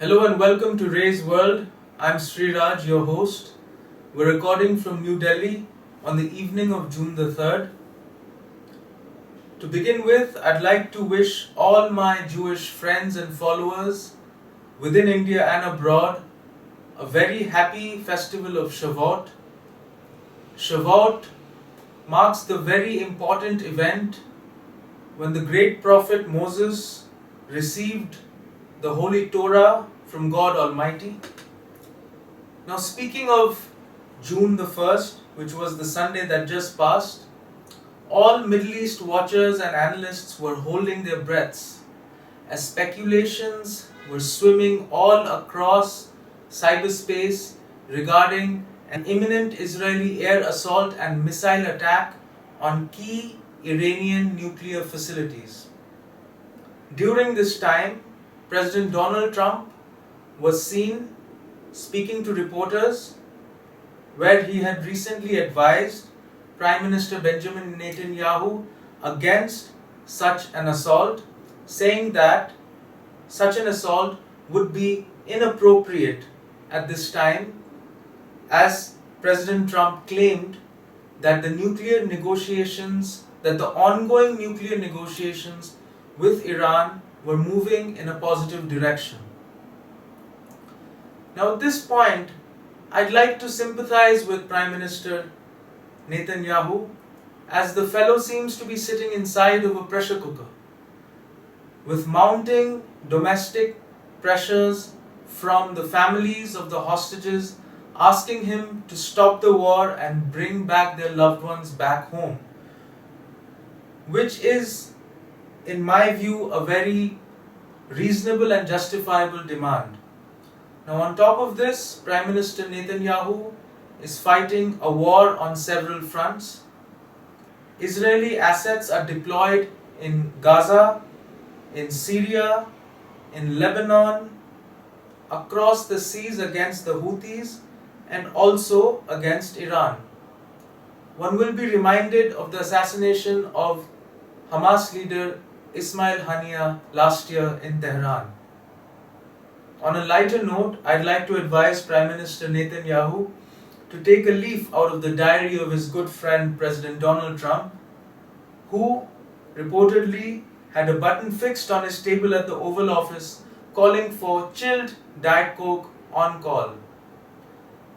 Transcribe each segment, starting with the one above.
Hello and welcome to Ray's World. I'm Sriraj, your host. We're recording from New Delhi on the evening of June the 3rd. To begin with, I'd like to wish all my Jewish friends and followers within India and abroad a very happy festival of Shavuot. Shavuot marks the very important event when the great prophet Moses received the Holy Torah from God Almighty. Now, speaking of June the 1st, which was the Sunday that just passed, all Middle East watchers and analysts were holding their breaths as speculations were swimming all across cyberspace regarding an imminent Israeli air assault and missile attack on key Iranian nuclear facilities. During this time, President Donald Trump was seen speaking to reporters where he had recently advised Prime Minister Benjamin Netanyahu against such an assault, saying that such an assault would be inappropriate at this time, as President Trump claimed that the ongoing nuclear negotiations with Iran were moving in a positive direction. Now, at this point, I'd like to sympathize with Prime Minister Netanyahu, as the fellow seems to be sitting inside of a pressure cooker, with mounting domestic pressures from the families of the hostages asking him to stop the war and bring back their loved ones back home, which is, in my view, a very reasonable and justifiable demand. Now, on top of this, Prime Minister Netanyahu is fighting a war on several fronts. Israeli assets are deployed in Gaza, in Syria, in Lebanon, across the seas against the Houthis, and also against Iran. One will be reminded of the assassination of Hamas leader Ismail Haniyeh last year in Tehran. On a lighter note, I'd like to advise Prime Minister Netanyahu to take a leaf out of the diary of his good friend President Donald Trump, who reportedly had a button fixed on his table at the Oval Office calling for chilled Diet Coke on call.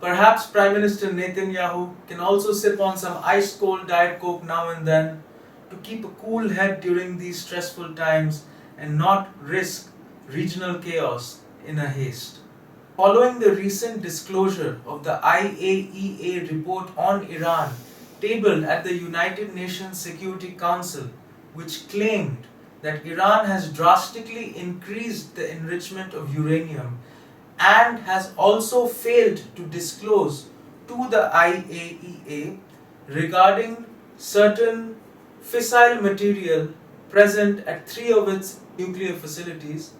Perhaps Prime Minister Netanyahu can also sip on some ice cold Diet Coke now and then to keep a cool head during these stressful times and not risk regional chaos in a haste. Following the recent disclosure of the IAEA report on Iran tabled at the United Nations Security Council, which claimed that Iran has drastically increased the enrichment of uranium and has also failed to disclose to the IAEA regarding certain fissile material present at 3 of its nuclear facilities,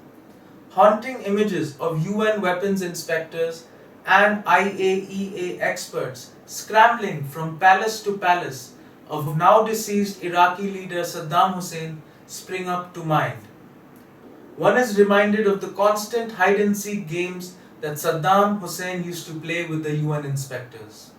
haunting images of UN weapons inspectors and IAEA experts scrambling from palace to palace of now deceased Iraqi leader Saddam Hussein spring up to mind. One is reminded of the constant hide-and-seek games that Saddam Hussein used to play with the UN inspectors.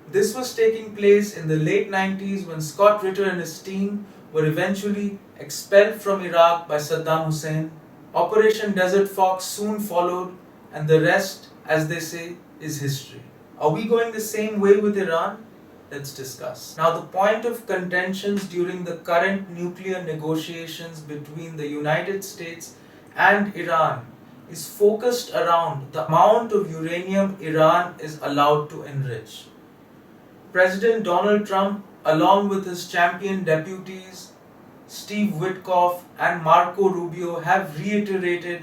This was taking place in the late 90s when Scott Ritter and his team were eventually expelled from Iraq by Saddam Hussein. Operation Desert Fox soon followed, and the rest, as they say, is history. Are we going the same way with Iran? Let's discuss. Now, the point of contentions during the current nuclear negotiations between the United States and Iran is focused around the amount of uranium Iran is allowed to enrich. President Donald Trump, along with his champion deputies, Steve Witkoff and Marco Rubio, have reiterated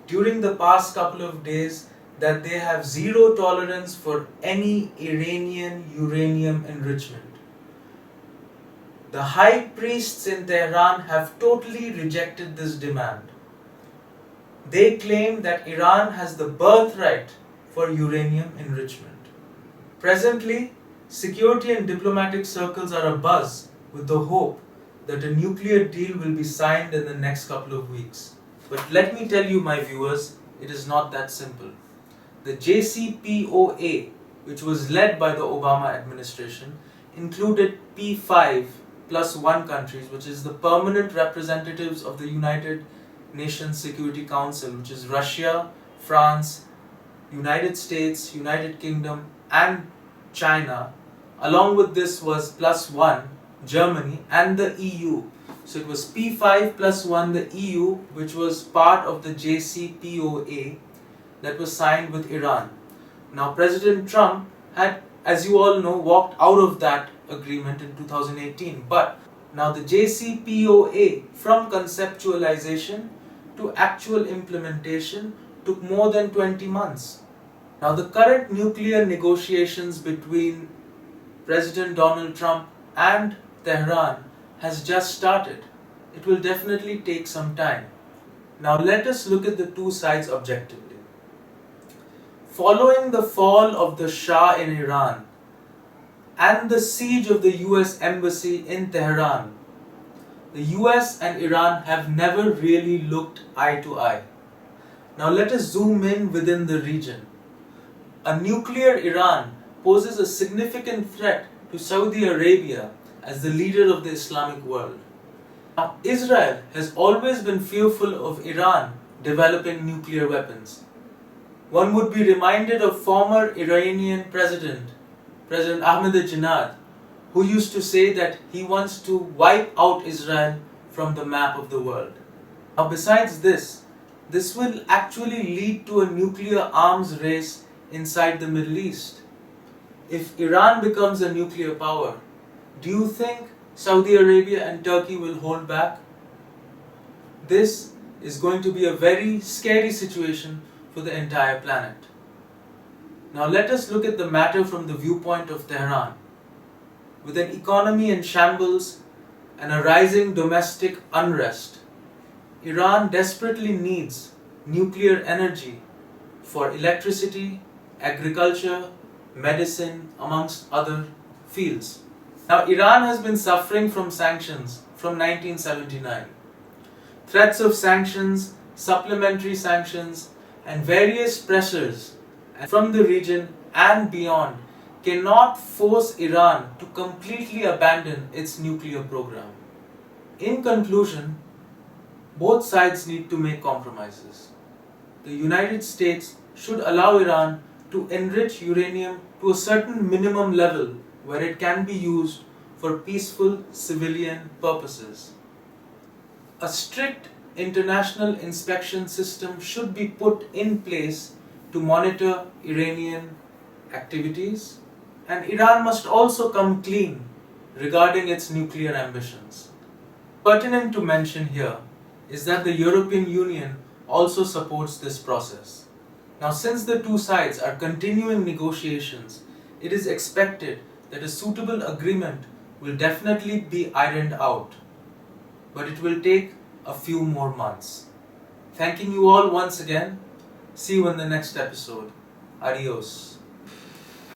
during the past couple of days that they have zero tolerance for any Iranian uranium enrichment. The high priests in Tehran have totally rejected this demand. They claim that Iran has the birthright for uranium enrichment. Presently, security and diplomatic circles are abuzz with the hope that a nuclear deal will be signed in the next couple of weeks. But let me tell you, my viewers, it is not that simple. The JCPOA, which was led by the Obama administration, included P5 plus 1 countries, which is the permanent representatives of the United Nations Security Council, which is Russia, France, United States, United Kingdom, and China. Along with this was plus 1 Germany and the EU. So it was P5 plus 1 the EU, which was part of the JCPOA that was signed with Iran. Now President Trump had, as you all know, walked out of that agreement in 2018. But now the JCPOA, from conceptualization to actual implementation, took more than 20 months. Now the current nuclear negotiations between President Donald Trump and Tehran has just started. It will definitely take some time. Now let us look at the two sides objectively. Following the fall of the Shah in Iran and the siege of the US embassy in Tehran, the US and Iran have never really looked eye to eye. Now let us zoom in within the region. A nuclear Iran poses a significant threat to Saudi Arabia as the leader of the Islamic world. Now, Israel has always been fearful of Iran developing nuclear weapons. One would be reminded of former Iranian President Ahmadinejad, who used to say that he wants to wipe out Israel from the map of the world. Now, besides this will actually lead to a nuclear arms race inside the Middle East. If Iran becomes a nuclear power, do you think Saudi Arabia and Turkey will hold back? This is going to be a very scary situation for the entire planet. Now let us look at the matter from the viewpoint of Tehran. With an economy in shambles and a rising domestic unrest, Iran desperately needs nuclear energy for electricity, agriculture, medicine, amongst other fields. Now, Iran has been suffering from sanctions from 1979. Threats of sanctions, supplementary sanctions, and various pressures from the region and beyond cannot force Iran to completely abandon its nuclear program. In conclusion, both sides need to make compromises. The United States should allow Iran to enrich uranium to a certain minimum level where it can be used for peaceful civilian purposes. A strict international inspection system should be put in place to monitor Iranian activities, and Iran must also come clean regarding its nuclear ambitions. Pertinent to mention here is that the European Union also supports this process. Now, since the two sides are continuing negotiations, it is expected that a suitable agreement will definitely be ironed out, but it will take a few more months. Thanking you all once again. See you in the next episode. Adios.